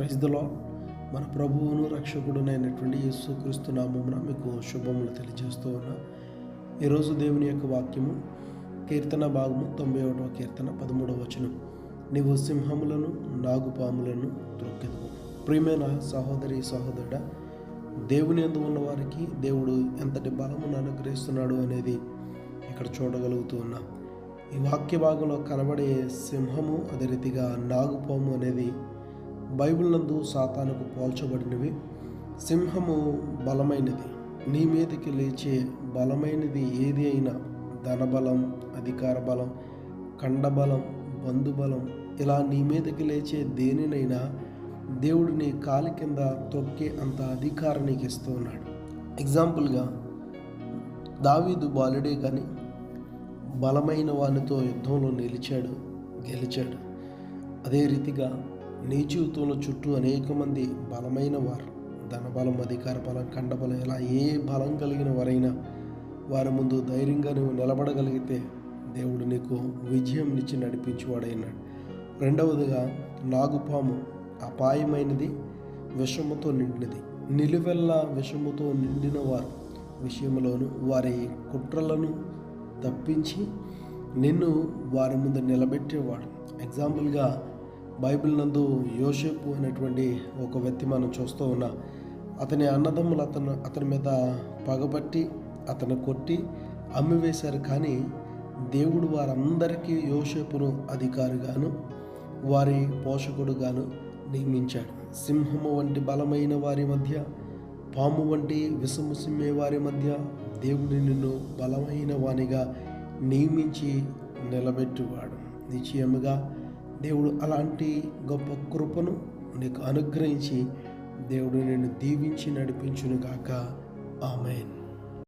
Praise the lord. మన ప్రభువును రక్షకుడునైనటువంటి యేసుక్రీస్తు నామమున మీకు శుభములు తెలియజేస్తూ ఉన్నా. ఈరోజు దేవుని యొక్క వాక్యము కీర్తన భాగము 91వ కీర్తన 13వ వచనం. నీవు సింహములను నాగుపాములను త్రొక్కెదవు. ప్రియమైన సహోదరి సహోదరుడా, దేవుని యందు ఉన్న వారికి దేవుడు ఎంతటి బలమును అనుగ్రహిస్తున్నాడు అనేది ఇక్కడ చూడగలుగుతూ ఉన్నాం. ఈ వాక్య భాగంలో కనబడే సింహము, అదే రీతిగా నాగుపాము అనేది బైబిల్ నందు సాతానుకు పోల్చబడినవి. సింహము బలమైనది, నీ మీదకి లేచే బలమైనది ఏది అయినా, ధనబలం, అధికార బలం, కండబలం, బంధుబలం, ఇలా నీ మీదకి లేచే దేనినైనా దేవుడు నీ కాలి కింద తొక్కే అంత అధికారం నీకు ఇస్తూ ఉన్నాడు. ఎగ్జాంపుల్గా దావీదు బాలుడే కానీ బలమైన వానితో యుద్ధంలో గెలిచాడు. అదే రీతిగా నీ జీవితంలో చుట్టూ అనేక మంది బలమైన వారు, ధనబలం, అధికార బలం, కండబలం, ఇలా ఏ బలం కలిగిన వారైనా వారి ముందు ధైర్యంగా నువ్వు నిలబడగలిగితే దేవుడు నీకు విజయం ఇచ్చి నడిపించేవాడైనాడు. రెండవదిగా నాగుపాము అపాయమైనది, విషముతో నిండినది. నిలువెల్లా విషముతో నిండిన వారి విషయంలోను వారి కుట్రలను తప్పించి నిన్ను వారి ముందు నిలబెట్టేవాడు. ఎగ్జాంపుల్గా బైబిల్ నందు యోసేపు అనేటువంటి ఒక వ్యక్తి మనం చూస్తూ ఉన్నాం. అతని అన్నదమ్ములు అతని మీద పగబట్టి అతను కొట్టి అమ్మివేశారు. కానీ దేవుడు వారందరికీ యోసేపును అధికారిగాను వారి పోషకుడుగాను నియమించాడు. సింహము వంటి బలమైన వారి మధ్య, పాము వంటి విషము సిమ్మే వారి మధ్య దేవుడు నిన్ను బలమైన వానిగా నియమించి నిలబెట్టువాడు. నిశ్చయముగా దేవుడు అలాంటి గొప్ప కృపను నీకు అనుగ్రహించి దేవుడు నిన్ను దీవించి నడిపించును గాక. ఆమేన్.